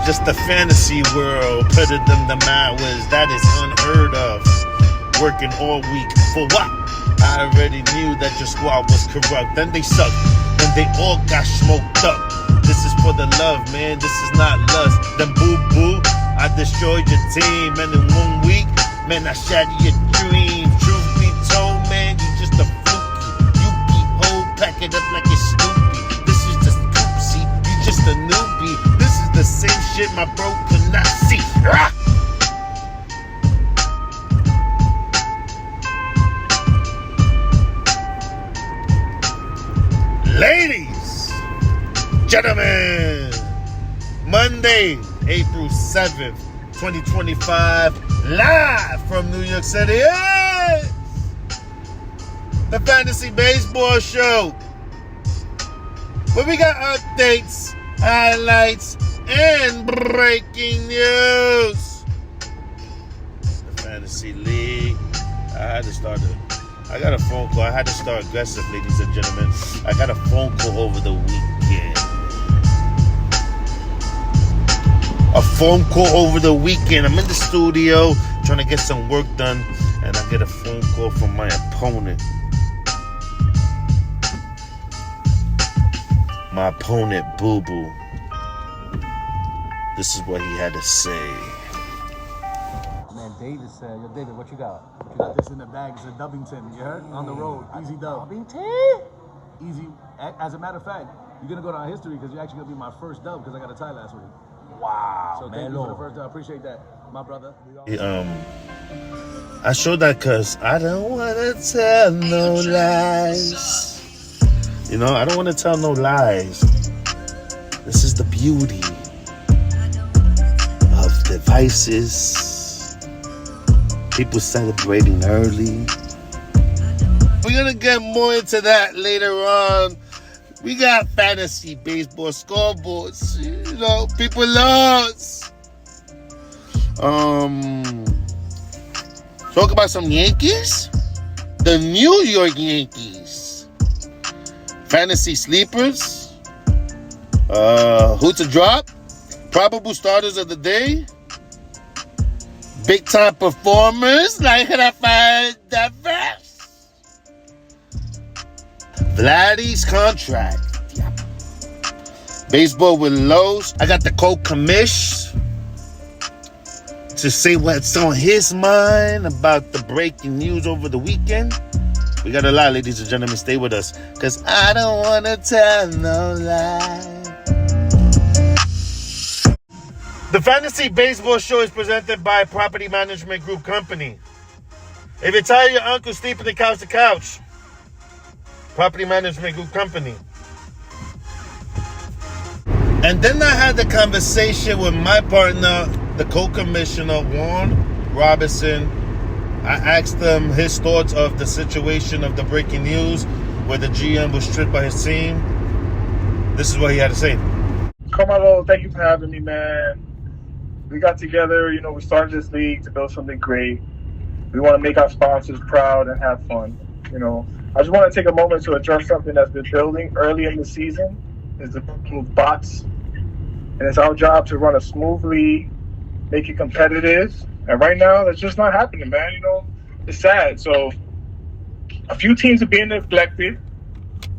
Just the fantasy world, putting them the hours, that is unheard of. Working all week for what? I already knew that your squad was corrupt. Then they sucked, then they all got smoked up. This is for the love, man, this is not lust. Then boo-boo, I destroyed your team. And in 1 week, man, I shattered your dreams. Truth be told, man, you just a fluky. You be whole, pack it up like it's Snoopy. This is just poopsie, you just a newbie. This is the same shit my bro could not see. Ah! Ladies, gentlemen, Monday, April 7th, 2025, live from New York City, yes! The Fantasy Baseball Show, where we got updates, highlights, and breaking news. The Fantasy League, I got a phone call. I had to start aggressive, ladies and gentlemen. I got a phone call over the weekend. I'm in the studio trying to get some work done, and I get a phone call from my opponent. My opponent, Boo Boo. This is what he had to say. Man, David said, yo, David, what you got? You got this in the bag. It's a Dubbington, you heard? On the road. Easy dub. Dubbington? Easy. As a matter of fact, you're going to go down history because you're actually going to be my first dub because I got a tie last week. Wow. So thank you for the first dub. I appreciate that, my brother. I showed that because I don't want to tell no lies. You know, I don't want to tell no lies. This is the beauty of devices. People celebrating early. We're going to get more into that later on. We got fantasy baseball scoreboards. You know, people lost. Talk about some Yankees. The New York Yankees. Fantasy sleepers. Who to drop. Probable starters of the day. Big time performers like Rafael Devers. Vladdy's contract. Yep. Baseball with Lowe's. I got the co-commish to say what's on his mind about the breaking news over the weekend. We got a lot, ladies and gentlemen. Stay with us, because I don't want to tell no lie. The Fantasy Baseball Show is presented by Property Management Group Company. If you tell your uncle sleeping the couch to couch, Property Management Group Company. And then I had the conversation with my partner, the co-commissioner, Warren Robinson. I asked him his thoughts of the situation of the breaking news where the GM was tricked by his team. This is what he had to say. Carmelo, thank you for having me, man. We got together, we started this league to build something great. We want to make our sponsors proud and have fun. I just want to take a moment to address something that's been building early in the season, is the move bots. And it's our job to run a smooth league, make it competitive. And right now, that's just not happening, man. It's sad. So a few teams are being neglected,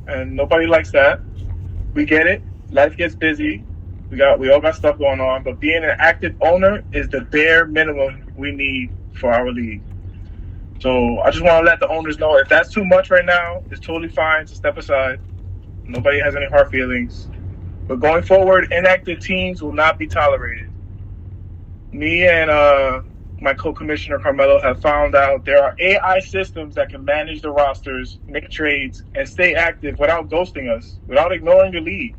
and nobody likes that. We get it. Life gets busy. We all got stuff going on, but being an active owner is the bare minimum we need for our league. So I just want to let the owners know, if that's too much right now, it's totally fine to step aside. Nobody has any hard feelings. But going forward, inactive teams will not be tolerated. Me and my co-commissioner Carmelo have found out there are AI systems that can manage the rosters, make trades, and stay active without ghosting us, without ignoring the league.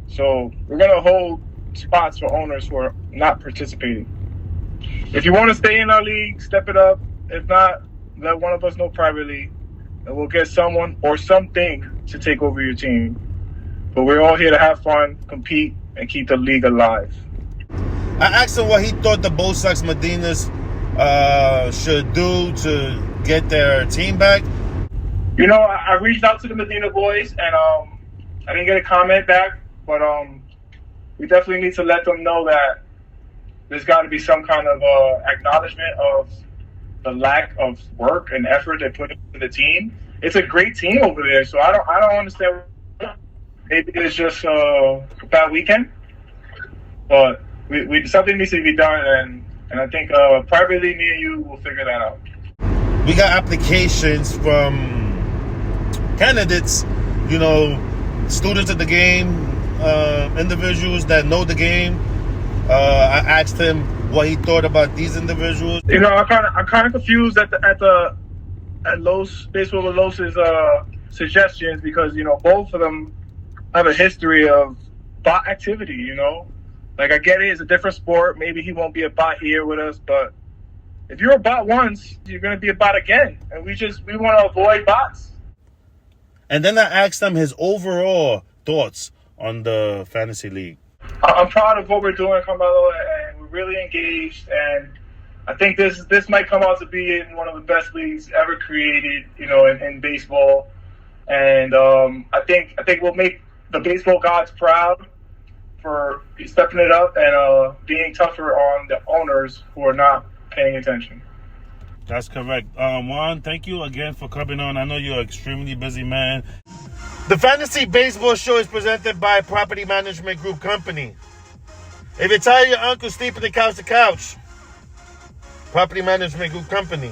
So we're going to hold spots for owners who are not participating. If you want to stay in our league, step it up. If not, let one of us know privately, and we'll get someone or something to take over your team. But we're all here to have fun, compete, and keep the league alive. I asked him what he thought the Bo Sox Medinas should do to get their team back. I reached out to the Medina boys, and I didn't get a comment back. But we definitely need to let them know that there's got to be some kind of acknowledgement of the lack of work and effort they put into the team. It's a great team over there, so I don't understand. Maybe it's just a bad weekend, but we something needs to be done, and I think privately, me and you will figure that out. We got applications from candidates, students of the game, individuals that know the game. I asked him what he thought about these individuals. I'm kind of confused at Los Baseball with Los's suggestions, because both of them have a history of bot activity. Like, I get it, it's a different sport. Maybe he won't be a bot here with us, but if you're a bot once, you're going to be a bot again, and we want to avoid bots. And then I asked him his overall thoughts on the fantasy league. I'm proud of what we're doing, Carmelo, and we're really engaged. And I think this might come out to be in one of the best leagues ever created, in baseball. And I think we'll make the baseball gods proud for stepping it up and being tougher on the owners who are not paying attention. That's correct. Juan, thank you again for coming on. I know you're an extremely busy man. The Fantasy Baseball Show is presented by Property Management Group Company. If you're tired of your uncle sleeping the couch to couch, Property Management Group Company.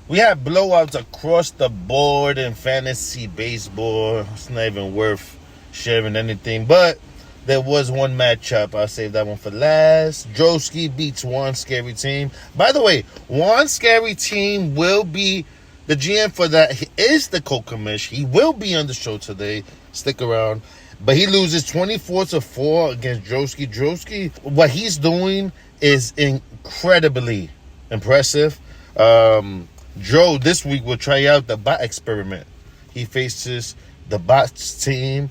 We have blowouts across the board in fantasy baseball. It's not even worth sharing anything, but there was one matchup. I'll save that one for last. Drosky beats Juan Scary Team. By the way, Juan Scary Team will be the GM for that. He is the co-commish. He will be on the show today. Stick around. But he loses 24-4 against Drosky. Drosky, what he's doing is incredibly impressive. Joe this week will try out the bot experiment. He faces the bots team.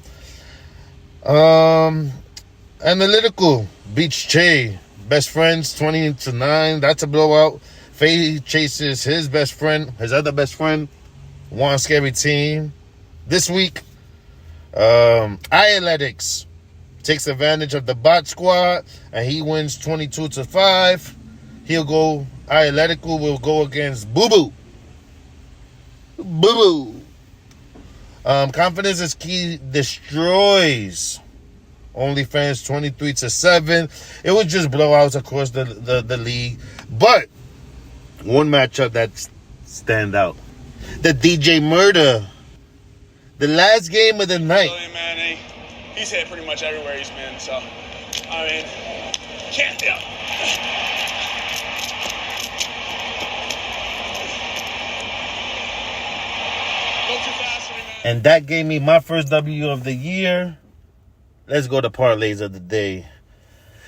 Analytical beats Che. Best friends 20-9. That's a blowout. Faye chases his other best friend, Juan Scary Team. This week, Ialetics takes advantage of the bot squad and he wins 22-5. Ialetical will go against Boo Boo. Confidence is Key destroys OnlyFans 23-7. It was just blowouts across the league. But one matchup that stand out. The DJ Murder. The last game of the night. Man, he's hit pretty much everywhere he's been, so I mean, can't do it. And that gave me my first W of the year. Let's go to parlays of the day.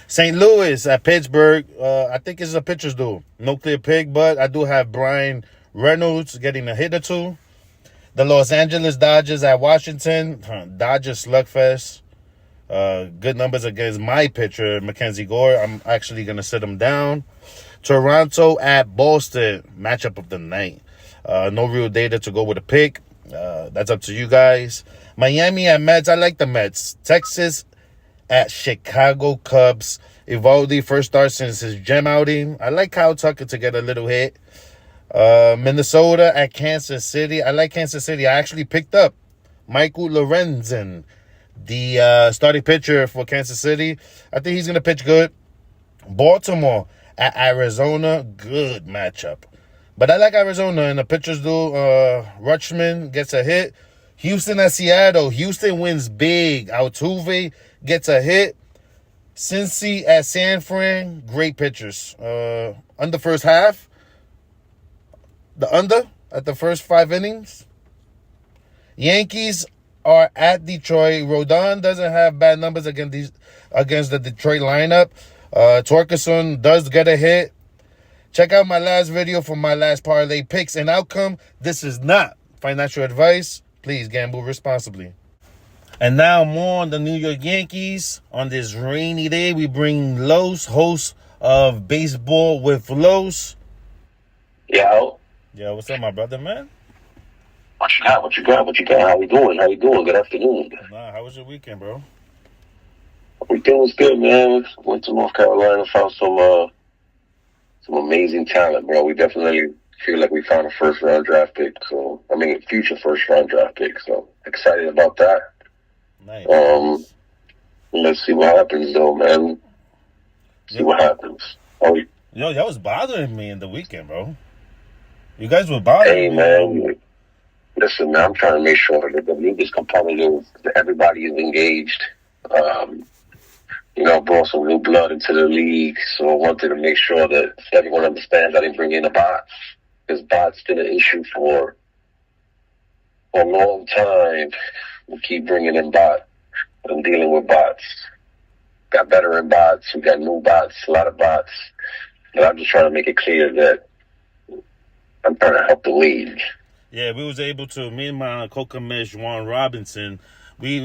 St. Louis at Pittsburgh. I think it's a pitcher's duel. No clear pick, but I do have Brian Reynolds getting a hit or two. The Los Angeles Dodgers at Washington. Dodgers slugfest. Good numbers against my pitcher, Mackenzie Gore. I'm actually going to sit him down. Toronto at Boston. Matchup of the night. No real data to go with a pick. That's up to you guys. Miami at Mets. I like the Mets. Texas at Chicago Cubs. Evaldi, first start since his gem outing. I like Kyle Tucker to get a little hit. Minnesota at Kansas City. I like Kansas City. I actually picked up Michael Lorenzen, the starting pitcher for Kansas City. I think he's going to pitch good. Baltimore at Arizona. Good matchup. But I like Arizona in the pitchers duel. Rutschman gets a hit. Houston at Seattle. Houston wins big. Altuve gets a hit. Cincy at San Fran. Great pitchers. Under first half. The under at the first 5 innings. Yankees are at Detroit. Rodon doesn't have bad numbers against the Detroit lineup. Torkelson does get a hit. Check out my last video for my last parlay picks and outcome. This is not financial advice. Please gamble responsibly. And now more on the New York Yankees. On this rainy day, we bring Los, host of Baseball with Los. Yo. Yo, what's up, my brother, man? What you got? What you got? What you got? How you doing? How you doing? Good afternoon. Nah, how was your weekend, bro? Weekend was good, man. Went to North Carolina, found some amazing talent, bro. We definitely feel like we found a first round draft pick. So future first round draft pick. So excited about that. Nice. Let's see what happens, though, man. See what happens. Yo, that was bothering me in the weekend, bro. You guys were bothering me. Hey, man. Listen, man, I'm trying to make sure that the league is competitive, that everybody is engaged. Brought some new blood into the league, so I wanted to make sure that everyone understands I didn't bring in a bot, because bot's been an issue for a long time. We keep bringing in bots and dealing with bots. Got veteran bots, we got new bots, a lot of bots. But I'm just trying to make it clear that I'm trying to help the league. Yeah, we was able to, me and my co-commish, Juan Robinson, we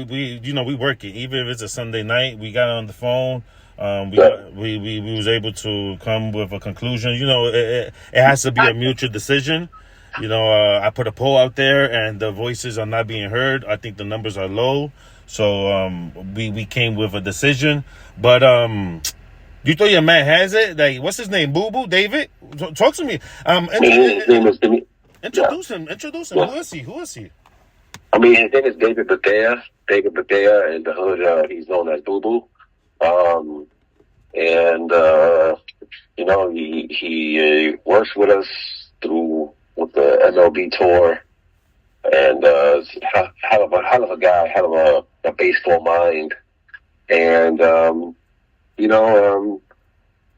work it. Even if it's a Sunday night, we got on the phone. We was able to come with a conclusion. It has to be a mutual decision. I put a poll out there, and the voices are not being heard. I think the numbers are low. So we came with a decision. But you thought your man has it? Like, what's his name? Boo Boo? David? Talk to me. Introduce him. Yeah. Who is he? His name is David Badea. David Badea, in the hood, he's known as Boo Boo. He works with us with the MLB tour, and hell of a guy, hell of a baseball mind, and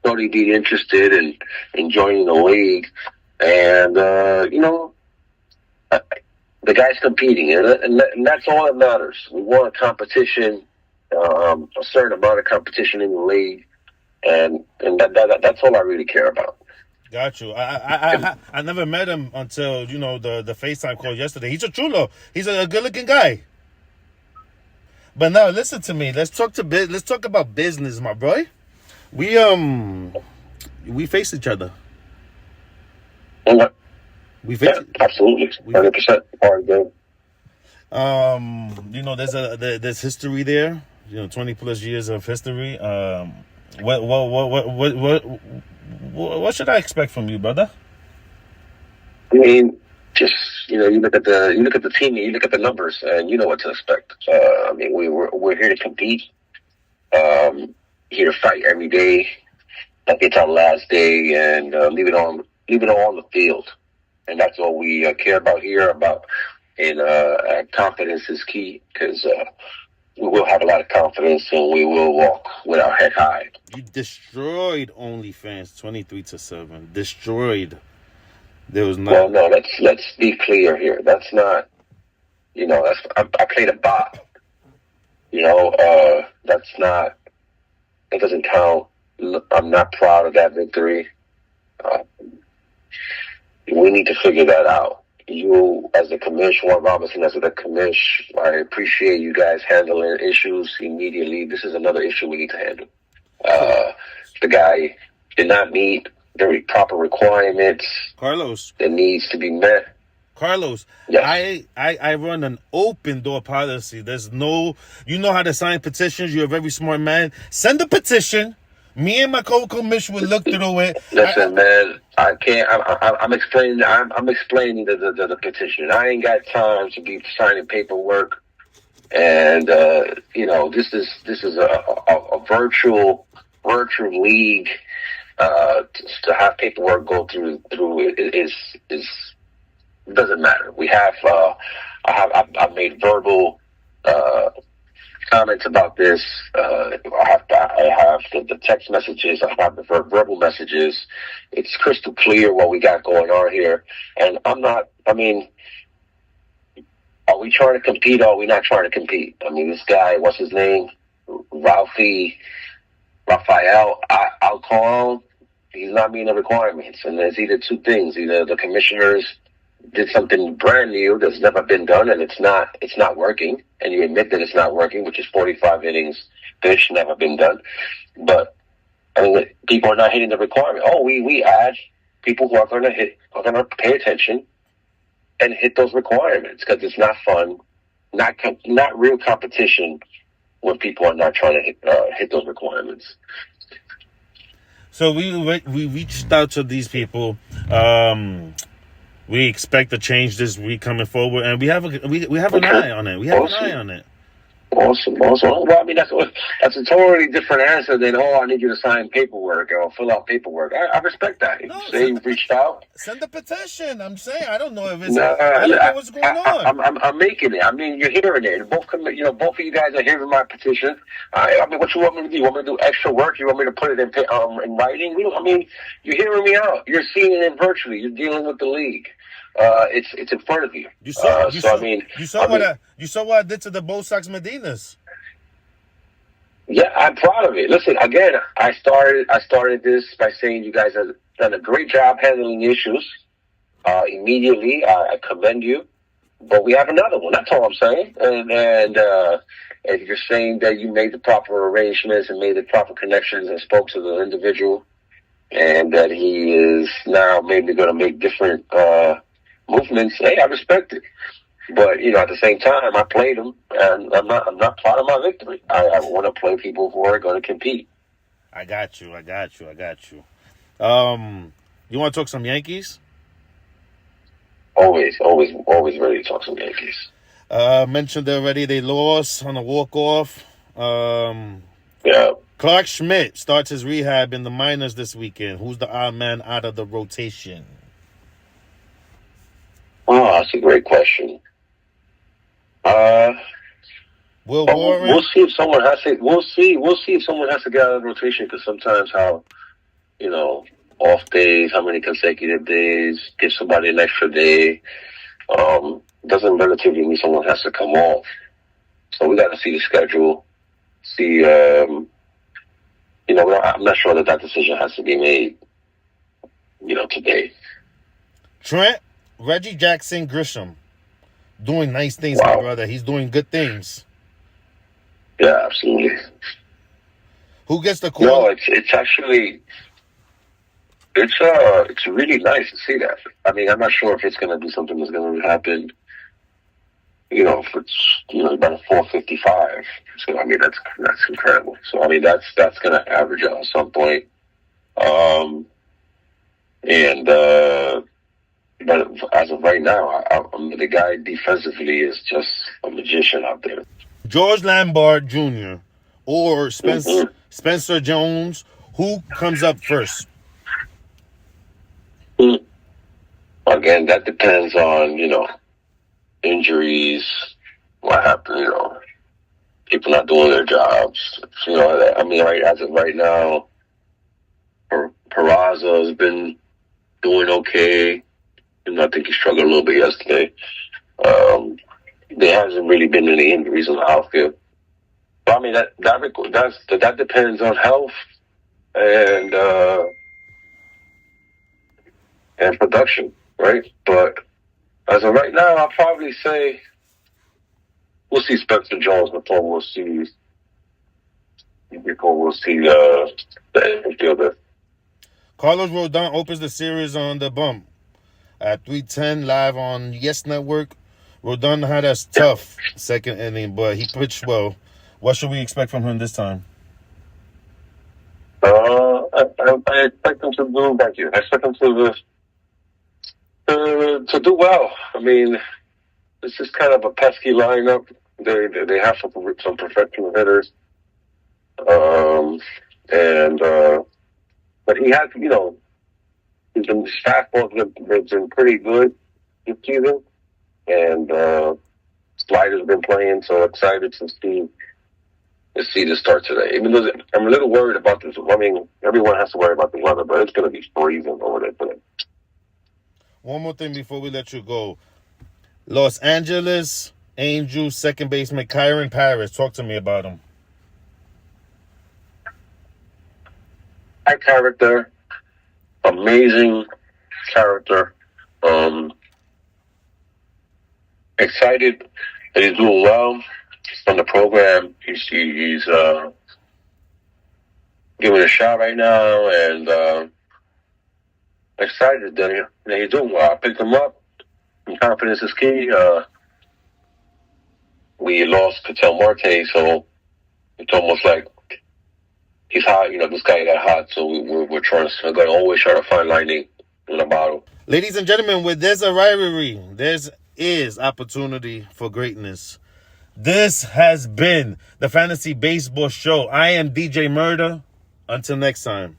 thought he'd be interested in joining the league, and the guy's competing, and that's all that matters. We want a competition, a certain amount of competition in the league, and that's all I really care about. Got you. I never met him until the FaceTime call yesterday. He's a chulo. He's a good looking guy. But now listen to me. Let's talk about business, my boy. We face each other. Okay. We face absolutely 100% part of the game. there's history there. 20 plus years of history. What should I expect from you, brother? Just you look at the team, you look at the numbers, and you know what to expect. We're here to compete, here to fight every day. Like it's our last day, and leave it all on the field, and that's all we care about here. Confidence is key, because we will have a lot of confidence, and we will walk with our head high. You destroyed OnlyFans 23-7. Destroyed. There was no. Well, no. Let's be clear here. That's not. I played a bot. That's not. It doesn't count. I'm not proud of that victory. We need to figure that out. You, as a commish, Juan Robinson, as a commish, I appreciate you guys handling issues immediately. This is another issue we need to handle. The guy did not meet the proper requirements. Carlos, that needs to be met. Carlos, yes. I run an open door policy. There's no, how to sign petitions. You're a very smart man. Send a petition. Me and my co-commish will look through it. Listen, man, I can't. I'm explaining. I'm explaining the petition. I ain't got time to be signing paperwork. And this is a virtual league. To have paperwork go through is doesn't matter. We have I've made verbal comments about this. I have the text messages. I have the verbal messages. It's crystal clear what we got going on here. And are we trying to compete or are we not trying to compete? This guy, what's his name? Rafael Alcon, he's not meeting the requirements. And there's either two things. Either the commissioners did something brand new that's never been done, and it's not working, and you admit that it's not working, which is 45 innings pitch, never been done. But people are not hitting the requirement. We add people who are going to pay attention and hit those requirements, because it's not fun, not real competition when people are not trying to hit those requirements. So we reached out to these people. We expect a change this week coming forward, and we have an eye on it. We have an eye on it. Awesome. Well, I mean, that's a totally different answer than, I need you to sign paperwork or fill out paperwork. I respect that. Say you reached out. Send the petition. I'm saying I don't know if it's. No, I don't know what's going on. I'm making it. I mean, you're hearing it. Both of you guys are hearing my petition. I mean, what you want me to do? You want me to do extra work? You want me to put it in writing? I mean, you're hearing me out. You're seeing it virtually. You're dealing with the league. It's in front of you. You saw what I did to the Bo Sox Medinas. Yeah, I'm proud of it. Listen, again, I started this by saying you guys have done a great job handling issues. Immediately, I commend you. But we have another one. That's all I'm saying. And if you're saying that you made the proper arrangements and made the proper connections and spoke to the individual, and that he is now maybe going to make different movements, hey, I respect it. But at the same time, I played him, and I'm not proud of my victory. I want to play people who are going to compete. I got you. You want to talk some Yankees? Always ready to talk some Yankees. Mentioned already, they lost on a walk-off. Yeah. Clark Schmidt starts his rehab in the minors this weekend. Who's the odd man out of the rotation? Oh, that's a great question. Will Warren? We'll see if someone has to. We'll see if someone has to get out of the rotation, because sometimes off days, how many consecutive days, give somebody an extra day. Doesn't relatively mean someone has to come off. So we got to see the schedule. See, I'm not sure that decision has to be made, today. Trent, Reggie Jackson Grisham, doing nice things, my brother. He's doing good things. Yeah, absolutely. Who gets the call? No, it's actually, it's really nice to see that. I mean, I'm not sure if it's going to be something that's going to happen, if it's, about 455. So, I mean, that's incredible. So, I mean, that's going to average out at some point. But as of right now, the guy defensively is just a magician out there. George Lombard Jr. or Spencer Jones, who comes up first? Again, that depends on, injuries, what happened, people not doing their jobs. I mean, as of right now, Peraza has been doing okay. I think he struggled a little bit yesterday. There hasn't really been any injuries in the outfield. But I mean, that depends on health and production, right? But as of right now, I'll probably say we'll see Spencer Jones before we'll see the infielder. Carlos Rodon opens the series on the bump at 3:10 live on Yes Network. Rodon had a tough second inning, but he pitched well. What should we expect from him this time? I expect him to do. Thank you. I expect him to do well. I mean, this is kind of a pesky lineup. They have some professional hitters, but he has, his fastball's been pretty good this season, and Slider's been playing. So excited to see the start today. Even though I'm a little worried about this. I mean, everyone has to worry about the weather, but it's going to be freezing over there today. One more thing before we let you go. Los Angeles Angels second baseman Kyron Paris. Talk to me about him. High character. Amazing character. Excited that he's doing well on the program. He's giving it a shot right now, and excited that he's doing well. I picked him up Confidence is key. We lost Patel Marte, so it's almost like he's hot. This guy got hot, so we're trying to always try to find lightning in a bottle. Ladies and gentlemen, where there's a rivalry, there is opportunity for greatness. This has been the Fantasy Baseball Show. I am DJ Murder. Until next time.